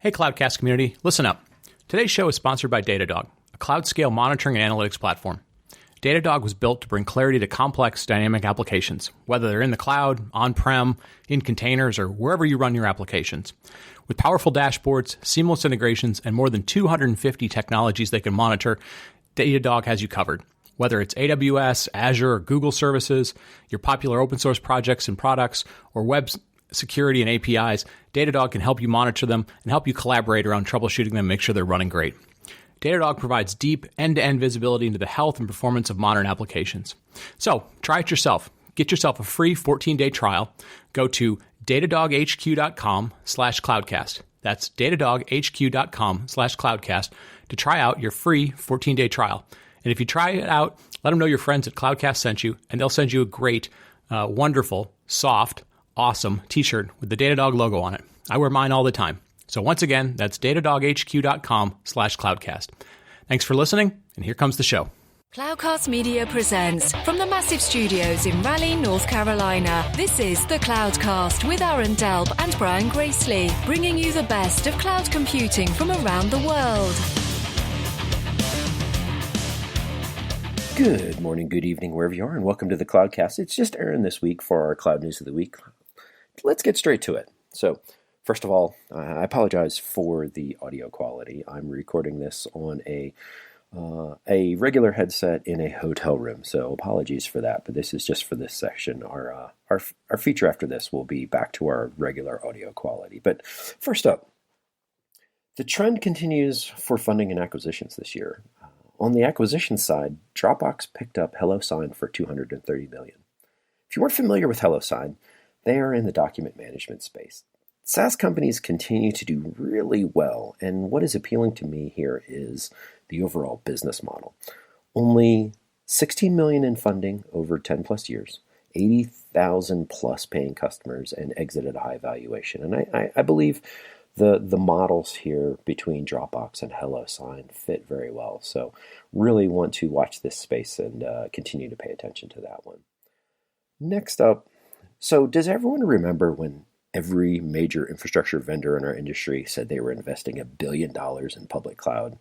Hey Cloudcast community, listen up. Today's show is sponsored by Datadog, a cloud-scale monitoring and analytics platform. Datadog was built to bring clarity to complex dynamic applications, whether they're in the cloud, on-prem, in containers, or wherever you run your applications. With powerful dashboards, seamless integrations, and more than 250 technologies they can monitor, Datadog has you covered. Whether it's AWS, Azure, or Google services, your popular open source projects and products, or web security and APIs, Datadog can help you monitor them and help you collaborate around troubleshooting them and make sure they're running great. Datadog provides deep end-to-end visibility into the health and performance of modern applications. So, try it yourself. Get yourself a free 14-day trial. Go to datadoghq.com/cloudcast. That's datadoghq.com/cloudcast to try out your free 14-day trial. And if you try it out, let them know your friends at Cloudcast sent you, and they'll send you a great, wonderful, soft, awesome t-shirt with the Datadog logo on it. I wear mine all the time. So once again, that's datadoghq.com/cloudcast. Thanks for listening, and here comes the show. Cloudcast Media presents from the massive studios in Raleigh, North Carolina. This is the Cloudcast with Aaron Delp and Brian Gracely, bringing you the best of cloud computing from around the world. Good morning, good evening, wherever you are, and welcome to the Cloudcast. It's just Aaron this week for our Cloud News of the Week. Let's get straight to it. So, first of all, I apologize for the audio quality. I'm recording this on a regular headset in a hotel room, so apologies for that. But this is just for this section. Our feature after this will be back to our regular audio quality. But first up, the trend continues for funding and acquisitions this year. On the acquisition side, Dropbox picked up HelloSign for $230 million. If you weren't familiar with HelloSign, they are in the document management space. SaaS companies continue to do really well, and what is appealing to me here is the overall business model. Only $16 million in funding over 10 plus years, 80,000 plus paying customers, and exit at a high valuation. And I believe the models here between Dropbox and HelloSign fit very well. So really want to watch this space and continue to pay attention to that one. Next up, so does everyone remember when every major infrastructure vendor in our industry said they were investing $1 billion in public cloud?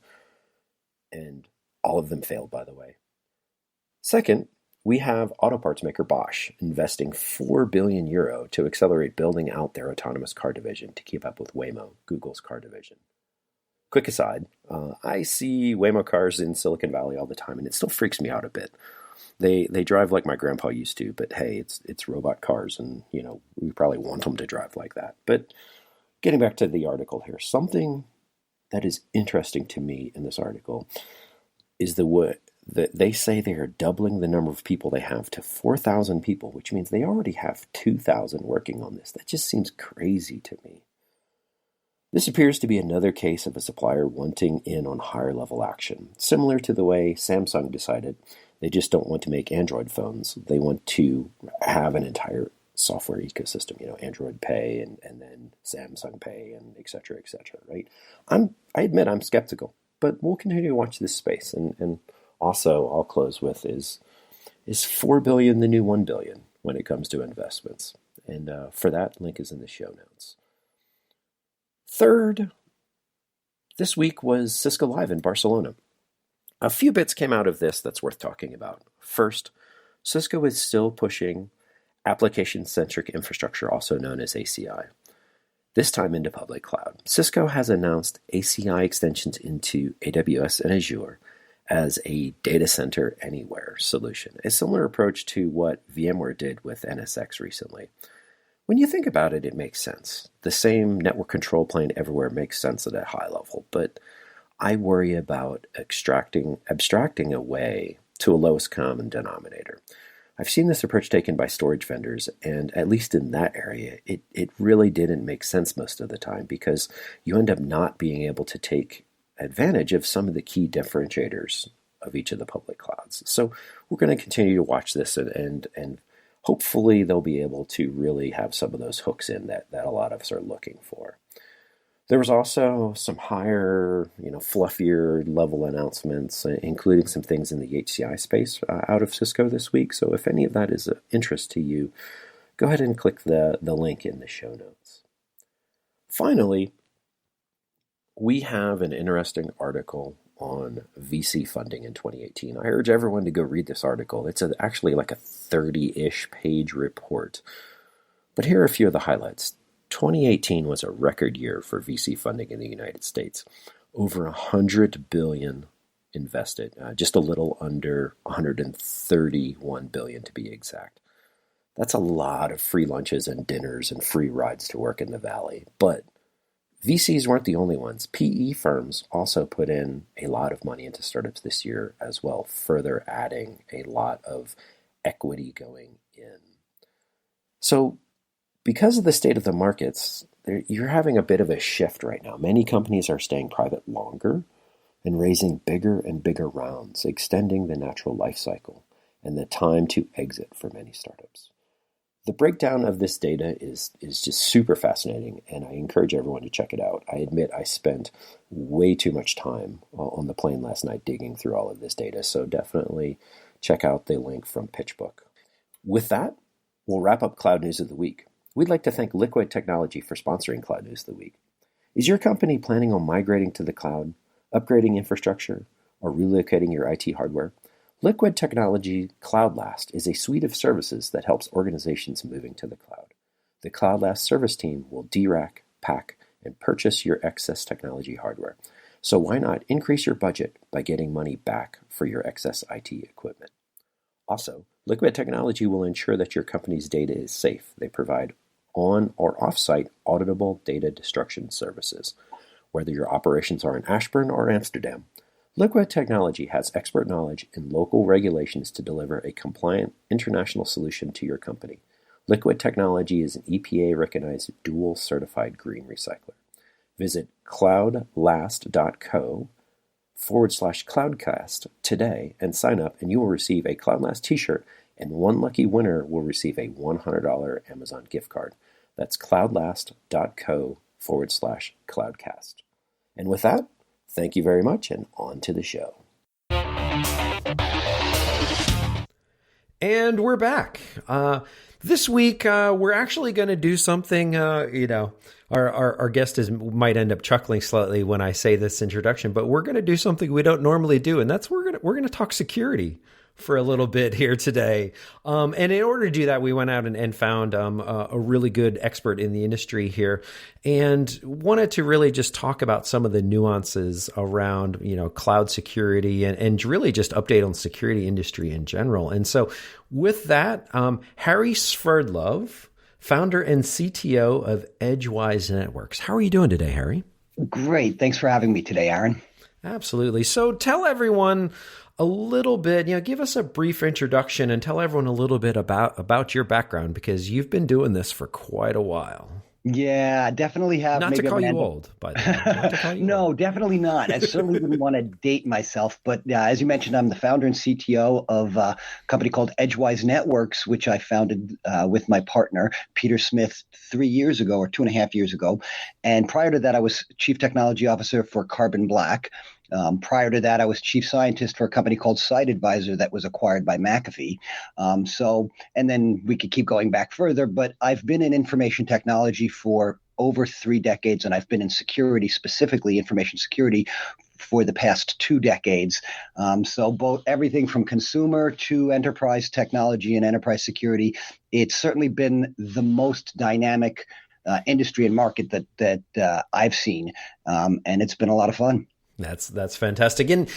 And all of them failed, by the way. Second, we have auto parts maker Bosch investing €4 billion to accelerate building out their autonomous car division to keep up with Waymo, Google's car division. Quick aside, I see Waymo cars in Silicon Valley all the time, and it still freaks me out a bit. They drive like my grandpa used to, but hey, it's robot cars, and we probably want them to drive like that. But getting back to the article here, something that is interesting to me in this article is that they say they are doubling the number of people they have to 4,000 people, which means they already have 2,000 working on this. That just seems crazy to me. This appears to be another case of a supplier wanting in on higher level action, similar to the way Samsung decided they just don't want to make Android phones. They want to have an entire software ecosystem, Android Pay and then Samsung Pay and et cetera, right? I admit I'm skeptical, but we'll continue to watch this space. And also, I'll close with is $4 billion the new $1 billion when it comes to investments? And for that, link is in the show notes. Third, this week was Cisco Live in Barcelona. A few bits came out of this that's worth talking about. First, Cisco is still pushing application-centric infrastructure, also known as ACI, this time into public cloud. Cisco has announced ACI extensions into AWS and Azure as a data center anywhere solution, a similar approach to what VMware did with NSX recently. When you think about it, it makes sense. The same network control plane everywhere makes sense at a high level, but I worry about abstracting away to a lowest common denominator. I've seen this approach taken by storage vendors, and at least in that area, it really didn't make sense most of the time because you end up not being able to take advantage of some of the key differentiators of each of the public clouds. So we're going to continue to watch this and hopefully they'll be able to really have some of those hooks in that a lot of us are looking for. There was also some higher, fluffier level announcements, including some things in the HCI space out of Cisco this week. So if any of that is of interest to you, go ahead and click the link in the show notes. Finally, we have an interesting article on VC funding in 2018. I urge everyone to go read this article. It's actually like a 30-ish page report. But here are a few of the highlights. 2018 was a record year for VC funding in the United States. Over $100 billion invested, just a little under $131 billion to be exact. That's a lot of free lunches and dinners and free rides to work in the Valley. But VCs weren't the only ones. PE firms also put in a lot of money into startups this year as well, further adding a lot of equity going in. So because of the state of the markets, you're having a bit of a shift right now. Many companies are staying private longer and raising bigger and bigger rounds, extending the natural life cycle and the time to exit for many startups. The breakdown of this data is just super fascinating, and I encourage everyone to check it out. I admit I spent way too much time on the plane last night digging through all of this data, so definitely check out the link from PitchBook. With that, we'll wrap up Cloud News of the Week. We'd like to thank Liquid Technology for sponsoring Cloud News of the Week. Is your company planning on migrating to the cloud, upgrading infrastructure, or relocating your IT hardware? Liquid Technology CloudLast is a suite of services that helps organizations moving to the cloud. The CloudLast service team will de-rack, pack, and purchase your excess technology hardware. So why not increase your budget by getting money back for your excess IT equipment? Also, Liquid Technology will ensure that your company's data is safe. They provide on or off-site auditable data destruction services. Whether your operations are in Ashburn or Amsterdam, Liquid Technology has expert knowledge in local regulations to deliver a compliant international solution to your company. Liquid Technology is an EPA-recognized dual-certified green recycler. Visit cloudlast.co/cloudcast today and sign up, and you will receive a CloudLast t-shirt, and one lucky winner will receive a $100 Amazon gift card. That's cloudlast.co/cloudcast. And with that, thank you very much, and on to the show. And we're back. This week, we're actually going to do something, our guest might end up chuckling slightly when I say this introduction, but we're going to do something we don't normally do, and that's we're going to talk security for a little bit here today. And in order to do that, we went out and found a really good expert in the industry here and wanted to really just talk about some of the nuances around, cloud security and really just update on the security industry in general. And so with that, Harry Sverdlov, founder and CTO of Edgewise Networks. How are you doing today, Harry? Great. Thanks for having me today, Aaron. Absolutely. So tell everyone a little bit, give us a brief introduction and tell everyone a little bit about your background, because you've been doing this for quite a while. Yeah, I definitely have. Not to call you old, by the way. Not to call you No, old. definitely not. I certainly wouldn't want to date myself. But as you mentioned, I'm the founder and CTO of a company called Edgewise Networks, which I founded with my partner, Peter Smith, 3 years ago or 2.5 years ago. And prior to that, I was Chief Technology Officer for Carbon Black. Prior to that, I was chief scientist for a company called Site Advisor that was acquired by McAfee. And then we could keep going back further, but I've been in information technology for over 3 decades, and I've been in security, specifically information security, for the past 2 decades. So both everything from consumer to enterprise technology and enterprise security, it's certainly been the most dynamic industry and market that I've seen, and it's been a lot of fun. That's fantastic. And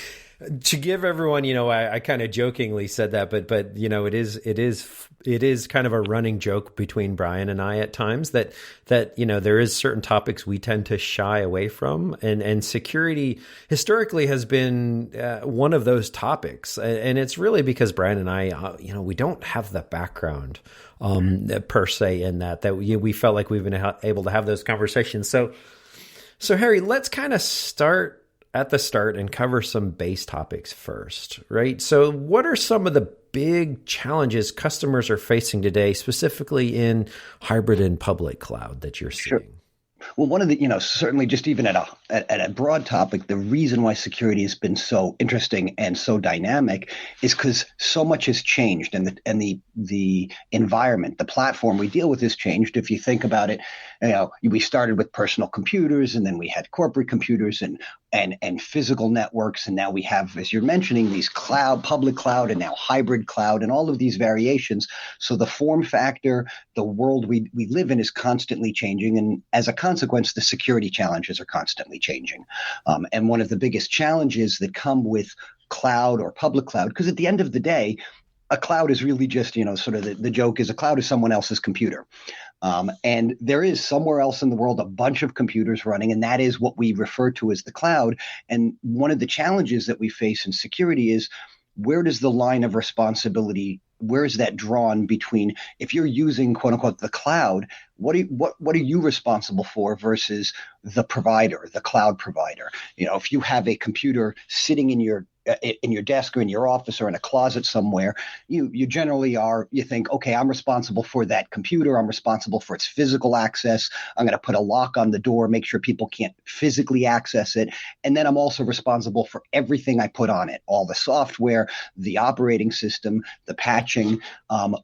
to give everyone, I kind of jokingly said that, but it is kind of a running joke between Brian and I at times that there is certain topics we tend to shy away from, and security historically has been one of those topics, and it's really because Brian and I, we don't have the background per se in that we felt like we've been able to have those conversations. So Harry, let's kind of start at the start and cover some base topics first, right? So what are some of the big challenges customers are facing today, specifically in hybrid and public cloud that you're seeing? Sure. Well, one of the, certainly just even at a broad topic, the reason why security has been so interesting and so dynamic is because so much has changed, and the environment, the platform we deal with has changed. If you think about it, we started with personal computers, and then we had corporate computers and physical networks. And now we have, as you're mentioning, these public cloud, and now hybrid cloud, and all of these variations. So the form factor, the world we live in is constantly changing. And as a consequence, the security challenges are constantly changing. And one of the biggest challenges that come with cloud or public cloud, because at the end of the day, a cloud is really just, sort of the joke is a cloud is someone else's computer. And there is somewhere else in the world a bunch of computers running, and that is what we refer to as the cloud. And one of the challenges that we face in security is, where does the line of responsibility, where is that drawn between, if you're using quote unquote the cloud, what are you responsible for versus the provider, the cloud provider? If you have a computer sitting in your desk or in your office or in a closet somewhere, you generally you think, okay, I'm responsible for that computer. I'm responsible for its physical access. I'm going to put a lock on the door, make sure people can't physically access it. And then I'm also responsible for everything I put on it, all the software, the operating system, the patching.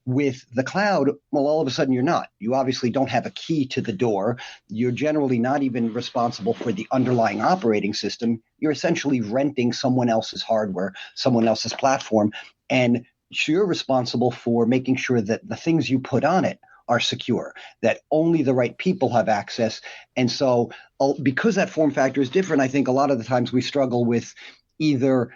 With the cloud, well, all of a sudden you're not. You obviously don't have a key to the door. You're generally not even responsible for the underlying operating system. You're essentially renting someone else's hardware, someone else's platform, and you're responsible for making sure that the things you put on it are secure, that only the right people have access. And so because that form factor is different, I think a lot of the times we struggle with either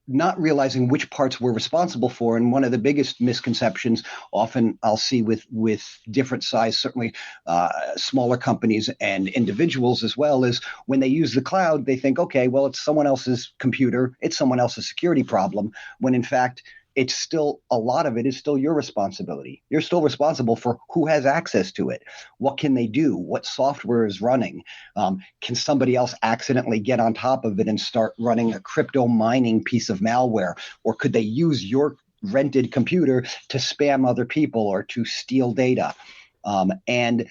not realizing which parts we're responsible for. And one of the biggest misconceptions often I'll see with different size, certainly smaller companies and individuals as well, is when they use the cloud, they think, okay, well, it's someone else's computer, it's someone else's security problem, when in fact, it's still, a lot of it is still your responsibility. You're still responsible for who has access to it. What can they do? What software is running? Can somebody else accidentally get on top of it and start running a crypto mining piece of malware? Or could they use your rented computer to spam other people or to steal data? And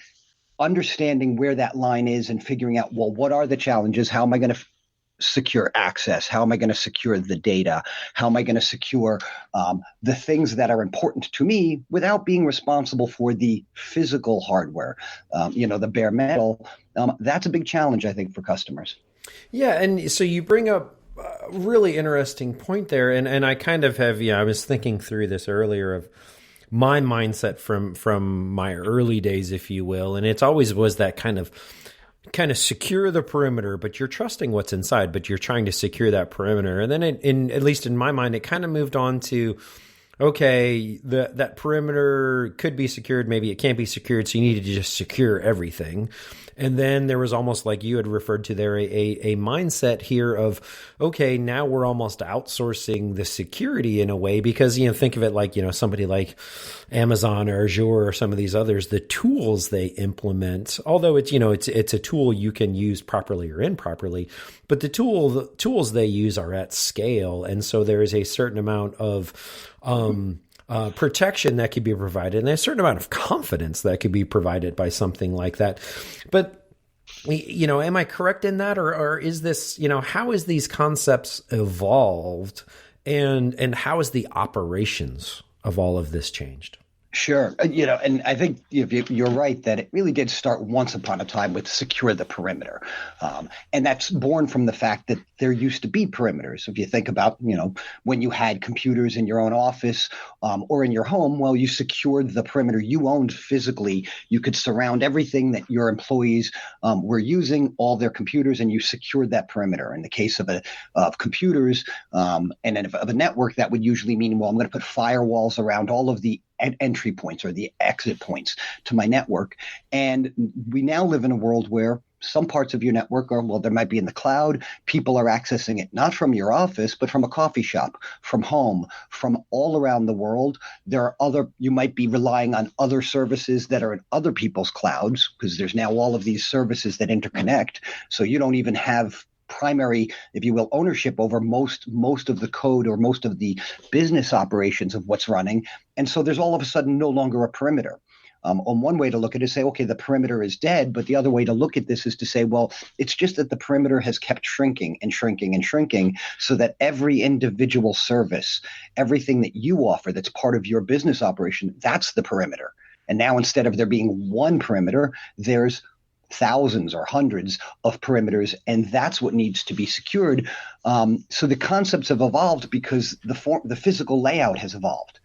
understanding where that line is and figuring out, well, what are the challenges? How am I going to secure access? How am I going to secure the data? How am I going to secure the things that are important to me without being responsible for the physical hardware, the bare metal? That's a big challenge, I think, for customers. Yeah, and so you bring up a really interesting point there, and I kind of have, I was thinking through this earlier of my mindset from my early days, if you will, and it's always was that kind of secure the perimeter, but you're trusting what's inside, but you're trying to secure that perimeter. And then at least in my mind, it kind of moved on to, okay, that perimeter could be secured, maybe it can't be secured, so you need to just secure everything. And then there was almost, like you had referred to there, a mindset here of, okay, now we're almost outsourcing the security in a way, because, think of it like, somebody like Amazon or Azure or some of these others, the tools they implement, although it's a tool you can use properly or improperly, but the tools they use are at scale. And so there is a certain amount of protection that could be provided, and a certain amount of confidence that could be provided by something like that. But, am I correct in that, or is this, how is these concepts evolved, and how is the operations of all of this changed? Sure. And I think you're right that it really did start once upon a time with secure the perimeter. And that's born from the fact that there used to be perimeters. If you think about, when you had computers in your own office or in your home, well, you secured the perimeter you owned physically. You could surround everything that your employees were using, all their computers, and you secured that perimeter. In the case of computers and of a network, that would usually mean, well, I'm going to put firewalls around all of the entry points or the exit points to my network. And we now live in a world where some parts of your network there might be in the cloud. People are accessing it not from your office, but from a coffee shop, from home, from all around the world. You might be relying on other services that are in other people's clouds, because there's now all of these services that interconnect. So you don't even have primary, if you will, ownership over most of the code or most of the business operations of what's running. And so there's all of a sudden no longer a perimeter. On one way to look at it is say, okay, the perimeter is dead. But the other way to look at this is to say, well, it's just that the perimeter has kept shrinking and shrinking and shrinking, so that every individual service, everything that you offer that's part of your business operation, that's the perimeter. And now instead of there being one perimeter, there's thousands or hundreds of perimeters, and that's what needs to be secured. So the concepts have evolved because the physical layout has evolved.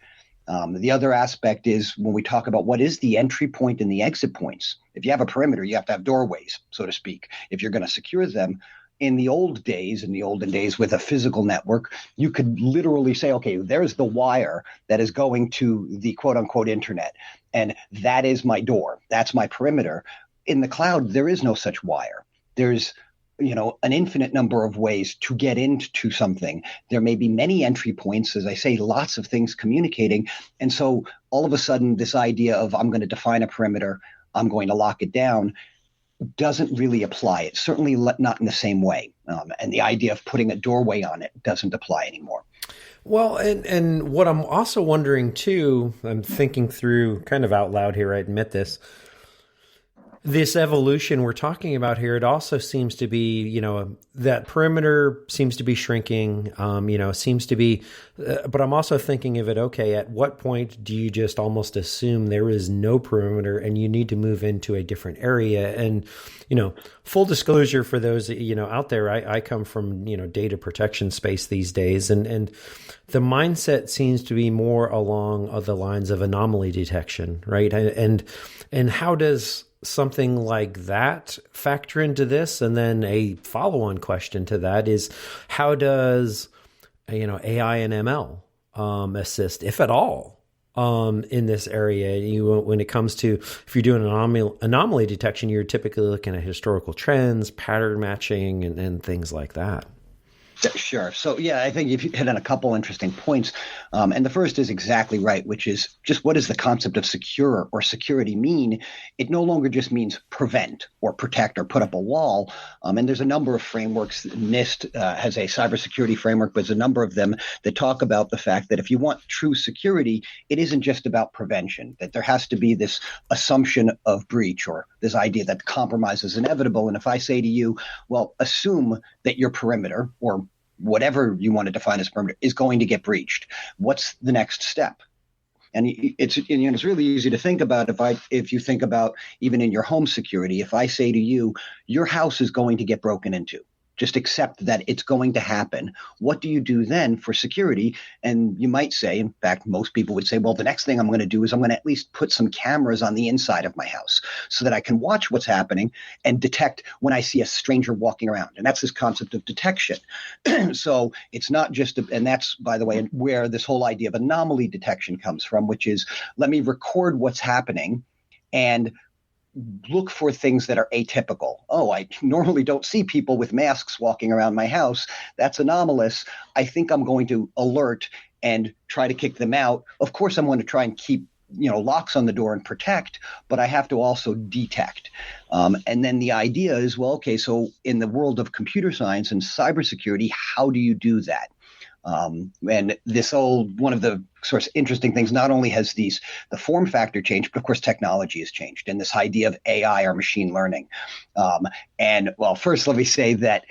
The other aspect is when we talk about what is the entry point and the exit points. If you have a perimeter, you have to have doorways, so to speak, if you're going to secure them. In the olden days with a physical network, you could literally say, okay, there's the wire that is going to the quote unquote internet, and that is my door. That's my perimeter. In the cloud, there is no such wire. There's an infinite number of ways to get into something. There may be many entry points, as I say, lots of things communicating. And so all of a sudden, this idea of I'm going to define a perimeter, I'm going to lock it down, doesn't really apply. It's certainly not in the same way. And the idea of putting a doorway on it doesn't apply anymore. Well, and what I'm also wondering too, I'm thinking through kind of out loud here, I admit this evolution we're talking about here, it also seems to be, that perimeter seems to be shrinking, seems to be, but I'm also thinking of it, okay, at what point do you just almost assume there is no perimeter and you need to move into a different area? And, full disclosure for those, out there, I come from, data protection space these days, and the mindset seems to be more along the lines of anomaly detection, right? And how does something like that factor into this? And then a follow-on question to that is, how does AI and ML assist, if at all, in this area? When it comes to, if you're doing anomaly detection, you're typically looking at historical trends, pattern matching, and things like that. Sure. So, yeah, I think you've hit on a couple interesting points. And the first is exactly right, which is just what does the concept of secure or security mean? It no longer just means prevent or protect or put up a wall. And there's a number of frameworks. NIST has a cybersecurity framework, but there's a number of them that talk about the fact that if you want true security, it isn't just about prevention, that there has to be this assumption of breach or this idea that compromise is inevitable. And if I say to you, well, assume that your perimeter or whatever you want to define as perimeter is going to get breached, what's the next step? And it's really easy to think about if you think about even in your home security. If I say to you, your house is going to get broken into, just accept that it's going to happen. What do you do then for security? And you might say, in fact, most people would say, well, the next thing I'm going to do is I'm going to at least put some cameras on the inside of my house so that I can watch what's happening and detect when I see a stranger walking around. And that's this concept of detection. So it's not just, and that's, by the way, where this whole idea of anomaly detection comes from, which is let me record what's happening and look for things that are atypical. Oh, I normally don't see people with masks walking around my house. That's anomalous. I think I'm going to alert and try to kick them out. Of course, I'm going to try and keep locks on the door and protect, but I have to also detect. And then the idea is, well, okay, so in the world of computer science and cybersecurity, how do you do that? And one of the sort of interesting things, not only has the form factor changed, but of course technology has changed, and this idea of AI or machine learning. And well, first let me say that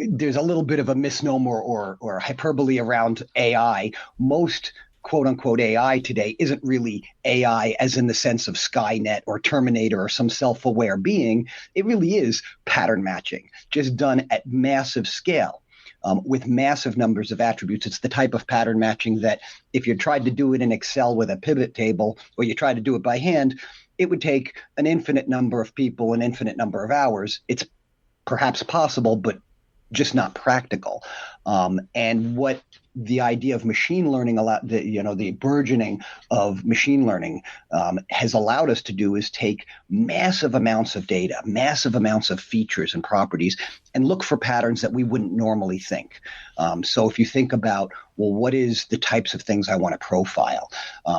there's a little bit of a misnomer or hyperbole around AI. Most quote unquote AI today isn't really AI as in the sense of Skynet or Terminator or some self-aware being. It really is pattern matching, just done at massive scale. With massive numbers of attributes. It's the type of pattern matching that if you tried to do it in Excel with a pivot table, or you tried to do it by hand, it would take an infinite number of people, an infinite number of hours. It's perhaps possible, but just not practical. And what the idea of machine learning, the burgeoning of machine learning has allowed us to do is take massive amounts of data, massive amounts of features and properties, and look for patterns that we wouldn't normally think. So if you think about, well, what is the types of things I want to profile?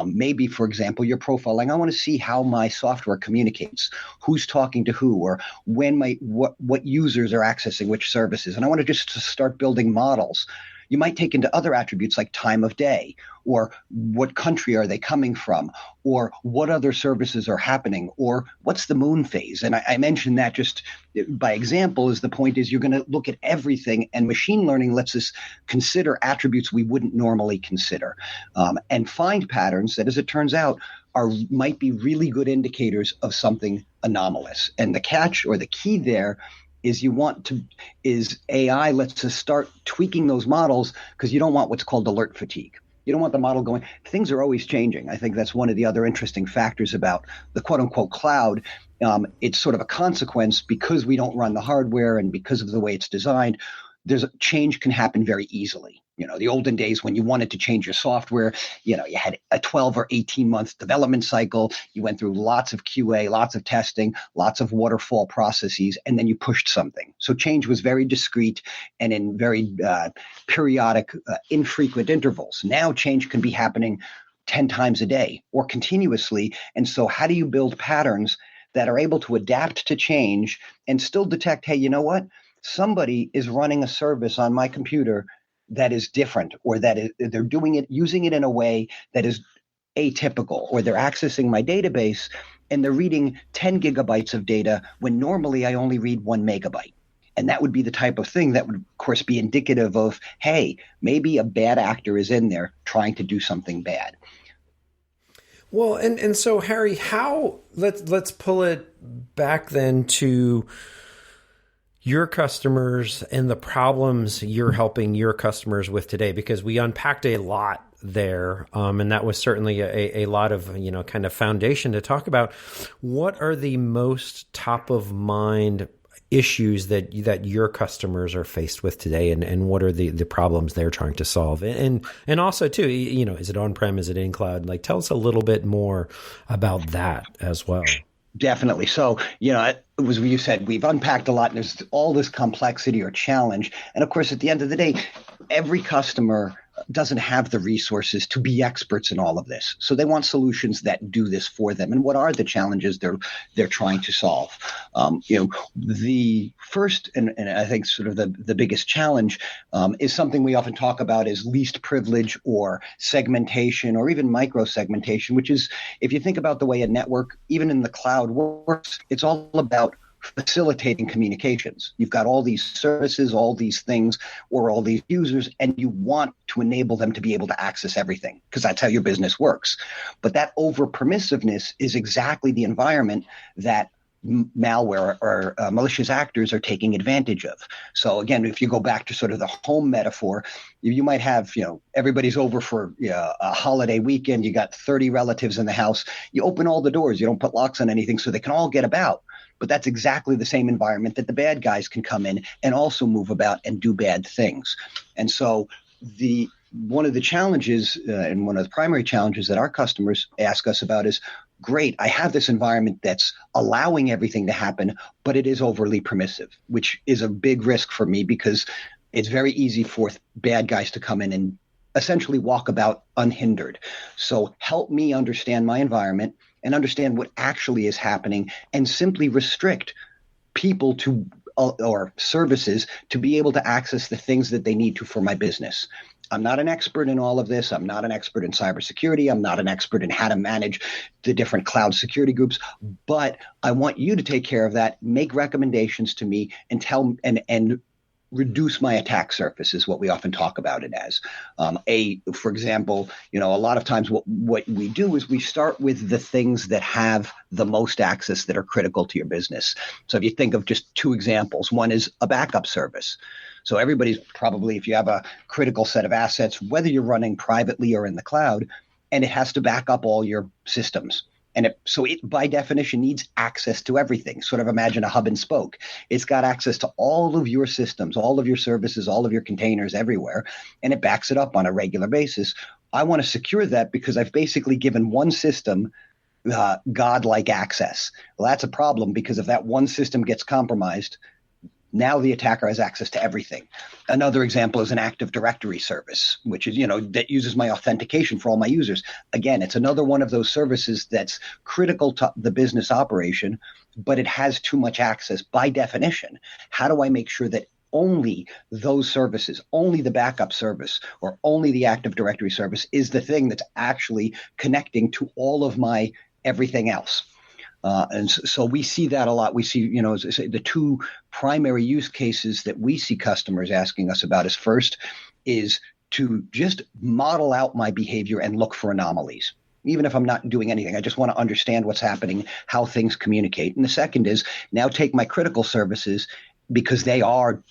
Maybe, for example, you're profiling, I want to see how my software communicates, who's talking to who, or what users are accessing which services. And I want to just start building models. You might take into other attributes like time of day, or what country are they coming from, or what other services are happening, or what's the moon phase. And I mentioned that just by example, is the point is you're going to look at everything, and machine learning lets us consider attributes we wouldn't normally consider, and find patterns that, as it turns out, might be really good indicators of something anomalous. And the catch or the key there is AI lets us start tweaking those models because you don't want what's called alert fatigue. You don't want the model going, things are always changing. I think that's one of the other interesting factors about the quote unquote cloud. It's sort of a consequence because we don't run the hardware and because of the way it's designed. Change can happen very easily. The olden days when you wanted to change your software, you had a 12 or 18 month development cycle. You went through lots of QA, lots of testing, lots of waterfall processes, and then you pushed something. So change was very discrete and in very periodic, infrequent intervals. Now change can be happening 10 times a day or continuously. And so how do you build patterns that are able to adapt to change and still detect, hey, you know what? Somebody is running a service on my computer that is different, or that they're using it in a way that is atypical, or they're accessing my database and they're reading 10 gigabytes of data when normally I only read 1 megabyte. And that would be the type of thing that would, of course, be indicative of, hey, maybe a bad actor is in there trying to do something bad. Well, and so Harry, let's pull it back then to your customers and the problems you're helping your customers with today, because we unpacked a lot there. And that was certainly a lot of, kind of foundation to talk about. What are the most top of mind issues that your customers are faced with today, and what are the problems they're trying to solve? And also too, is it on-prem? Is it in cloud? Like, tell us a little bit more about that as well. Definitely. So, it was what you said, we've unpacked a lot, and there's all this complexity or challenge. And of course, at the end of the day, every customer doesn't have the resources to be experts in all of this. So they want solutions that do this for them. And what are the challenges they're trying to solve? The first, and I think sort of the biggest challenge is something we often talk about is least privilege or segmentation or even micro segmentation, which is, if you think about the way a network, even in the cloud, works, it's all about facilitating communications. You've got all these services, all these things, or all these users, and you want to enable them to be able to access everything because that's how your business works. But that over permissiveness is exactly the environment that malware or malicious actors are taking advantage of. So again, if you go back to sort of the home metaphor, you might have, everybody's over for a holiday weekend. You got 30 relatives in the house. You open all the doors. You don't put locks on anything so they can all get about. But that's exactly the same environment that the bad guys can come in and also move about and do bad things. And so one of the challenges and one of the primary challenges that our customers ask us about is, great, I have this environment that's allowing everything to happen, but it is overly permissive, which is a big risk for me because it's very easy for bad guys to come in and essentially walk about unhindered. So help me understand my environment and understand what actually is happening and simply restrict people to or services to be able to access the things that they need to for my business. I'm not an expert in all of this. I'm not an expert in cybersecurity. I'm not an expert in how to manage the different cloud security groups, but I want you to take care of that, make recommendations to me and and reduce my attack surface is what we often talk about it as. For example, a lot of times what we do is we start with the things that have the most access that are critical to your business. So if you think of just two examples, one is a backup service. So everybody's probably, if you have a critical set of assets, whether you're running privately or in the cloud, and it has to back up all your systems. And it by definition needs access to everything. Sort of imagine a hub and spoke. It's got access to all of your systems, all of your services, all of your containers everywhere, and it backs it up on a regular basis. I want to secure that because I've basically given one system godlike access. Well, that's a problem because if that one system gets compromised, now the attacker has access to everything. Another example is an Active Directory service, which is, that uses my authentication for all my users. Again, it's another one of those services that's critical to the business operation, but it has too much access by definition. How do I make sure that only those services, only the backup service, or only the Active Directory service is the thing that's actually connecting to all of my everything else? And so we see that a lot. We see, as I say, the two primary use cases that we see customers asking us about is first is to just model out my behavior and look for anomalies. even if I'm not doing anything. I just want to understand what's happening, how things communicate. And the second is now take my critical services, because they are,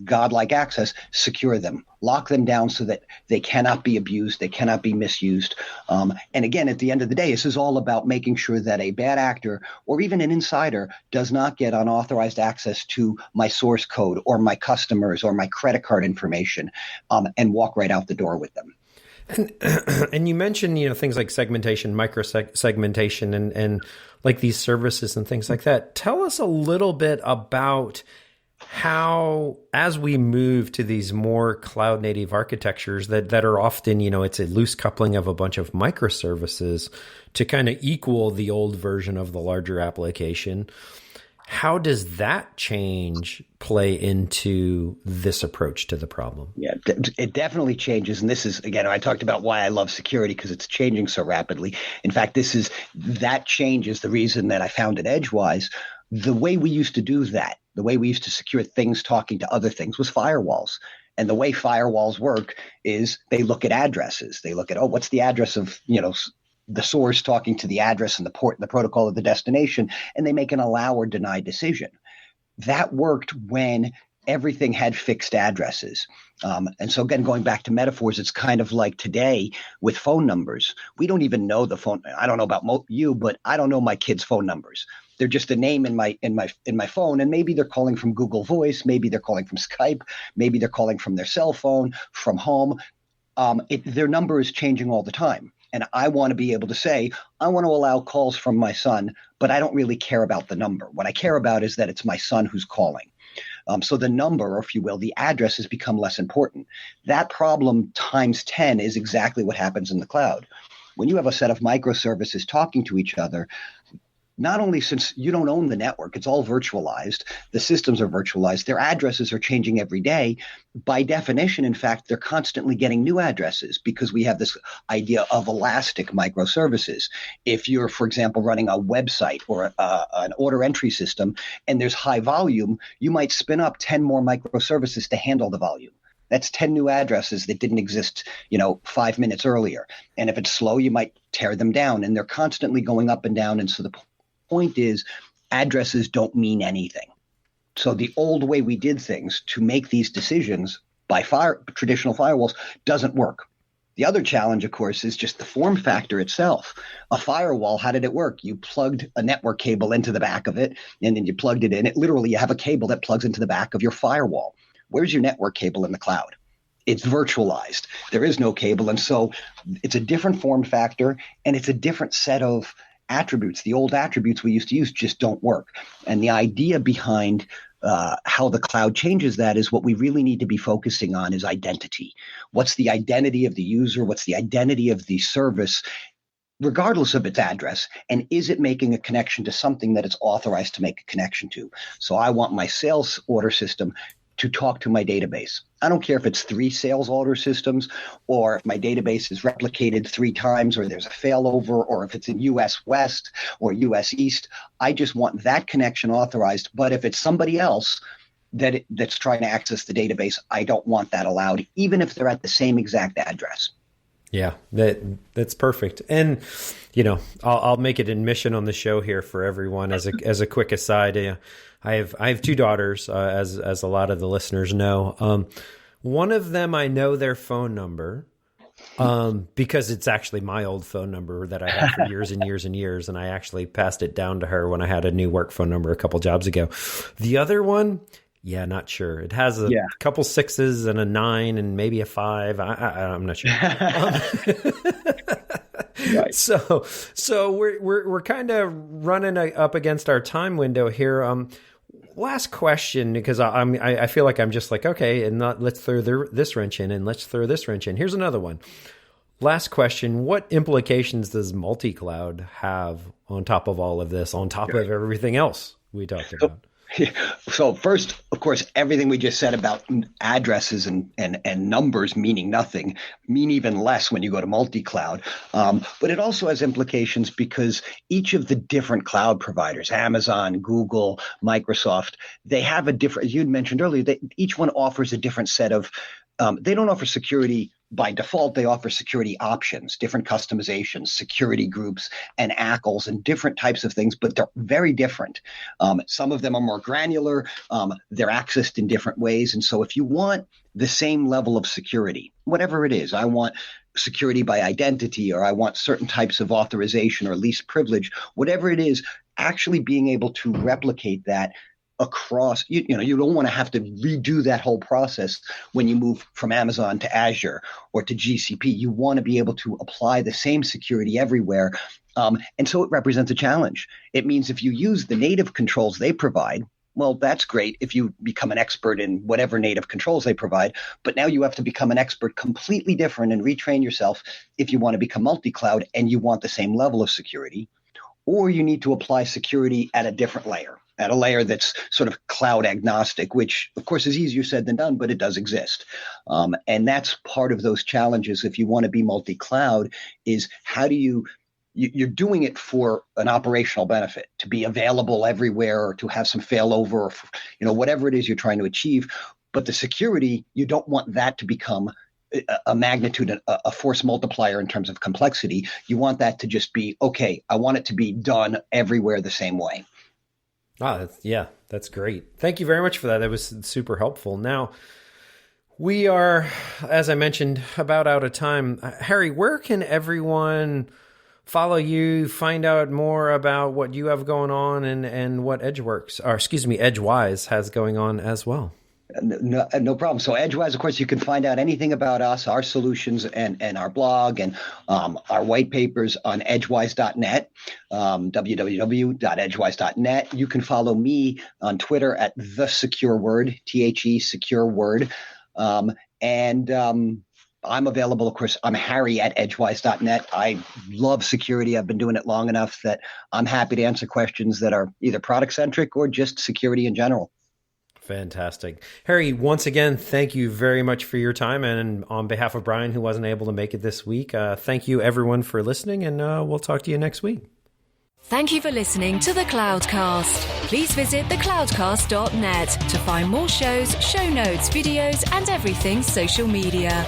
godlike access, secure them, lock them down so that they cannot be abused, they cannot be misused. And again, at the end of the day, this is all about making sure that a bad actor or even an insider does not get unauthorized access to my source code or my customers or my credit card information, and walk right out the door with them. And you mentioned, things like segmentation, segmentation, and like these services and things like that. Tell us a little bit about how, as we move to these more cloud native architectures that are often, it's a loose coupling of a bunch of microservices to kind of equal the old version of the larger application. How does that change play into this approach to the problem? Yeah, it definitely changes. And this is, again, I talked about why I love security, because it's changing so rapidly. In fact, that change is the reason that I founded Edgewise. The way we used to do that, the way we used to secure things talking to other things, was firewalls. And the way firewalls work is they look at addresses. They look at, what's the address of, the source talking to the address and the port and the protocol of the destination, and they make an allow or deny decision. That worked when everything had fixed addresses. And so again, going back to metaphors, it's kind of like today with phone numbers. We don't even know the phone. I don't know about you, but I don't know my kids' phone numbers. They're just a name in my phone, and maybe they're calling from Google Voice, maybe they're calling from Skype, maybe they're calling from their cell phone, from home. Their number is changing all the time. And I want to be able to say, I want to allow calls from my son, but I don't really care about the number. What I care about is that it's my son who's calling. So the number, or if you will, the address has become less important. That problem times 10 is exactly what happens in the cloud. When you have a set of microservices talking to each other, not only since you don't own the network, it's all virtualized, the systems are virtualized, their addresses are changing every day. By definition, in fact, they're constantly getting new addresses because we have this idea of elastic microservices. If you're, for example, running a website or an order entry system and there's high volume, you might spin up 10 more microservices to handle the volume. That's 10 new addresses that didn't exist, 5 minutes earlier. And if it's slow, you might tear them down, and they're constantly going up and down. And so the point is, addresses don't mean anything. So the old way we did things to make these decisions by traditional firewalls doesn't work. The other challenge, of course, is just the form factor itself. A firewall, how did it work? You plugged a network cable into the back of it, and then you plugged it in. Literally, you have a cable that plugs into the back of your firewall. Where's your network cable in the cloud? It's virtualized. There is no cable. And so it's a different form factor, and it's a different set of attributes. The old attributes we used to use just don't work. And the idea behind how the cloud changes that is what we really need to be focusing on is identity. What's the identity of the user? What's the identity of the service, regardless of its address? And is it making a connection to something that it's authorized to make a connection to? So I want my sales order system to talk to my database. I don't care if it's 3 sales order systems, or if my database is replicated 3 times, or there's a failover, or if it's in US West or US East. I just want that connection authorized. But if it's somebody else that's trying to access the database, I don't want that allowed, even if they're at the same exact address. Yeah, that's perfect. And I'll make it admission on the show here for everyone as a quick aside. I have 2 daughters, as a lot of the listeners know. One of them, I know their phone number because it's actually my old phone number that I had for years and years and years, and I actually passed it down to her when I had a new work phone number a couple jobs ago. The other one, yeah, not sure. It has a couple 6s and a 9 and maybe a 5. I'm not sure. Right. So we're kind of running up against our time window here. Last question, because I feel like I'm just like, okay, and let's throw this wrench in, and let's throw this wrench in. Here's another one. Last question: what implications does multi-cloud have on top of all of this, on top of everything else we talked about? So first, of course, everything we just said about addresses and numbers meaning nothing mean even less when you go to multi-cloud. But it also has implications because each of the different cloud providers, Amazon, Google, Microsoft, they have a different, as you'd mentioned earlier, each one offers a different set of, they don't offer security by default, they offer security options, different customizations, security groups, and ACLs, and different types of things, but they're very different. Some of them are more granular. They're accessed in different ways. And so if you want the same level of security, whatever it is, I want security by identity, or I want certain types of authorization or least privilege, whatever it is, actually being able to replicate that across, you don't want to have to redo that whole process when you move from Amazon to Azure or to GCP. You want to be able to apply the same security everywhere. And so it represents a challenge. It means if you use the native controls they provide, well, that's great if you become an expert in whatever native controls they provide. But now you have to become an expert completely different and retrain yourself if you want to become multi-cloud and you want the same level of security. Or you need to apply security at a different layer, at a layer that's sort of cloud agnostic, which of course is easier said than done, but it does exist. And that's part of those challenges. If you want to be multi-cloud, is how do you're doing it for an operational benefit, to be available everywhere, or to have some failover, or whatever it is you're trying to achieve. But the security, you don't want that to become a magnitude, a force multiplier in terms of complexity. You want that to just be, okay, I want it to be done everywhere the same way. That's great. Thank you very much for that. That was super helpful. Now, we are, as I mentioned, about out of time. Harry, where can everyone follow you, find out more about what you have going on and what Edgewise has going on as well? No problem. So Edgewise, of course, you can find out anything about us, our solutions, and our blog, and our white papers on edgewise.net, www.edgewise.net. You can follow me on Twitter at The Secure Word, THE Secure Word. And I'm available, of course. I'm Harry at edgewise.net. I love security. I've been doing it long enough that I'm happy to answer questions that are either product-centric or just security in general. Fantastic. Harry, once again, thank you very much for your time. And on behalf of Brian, who wasn't able to make it this week, thank you everyone for listening, and we'll talk to you next week. Thank you for listening to The Cloudcast. Please visit thecloudcast.net to find more shows, show notes, videos, and everything social media.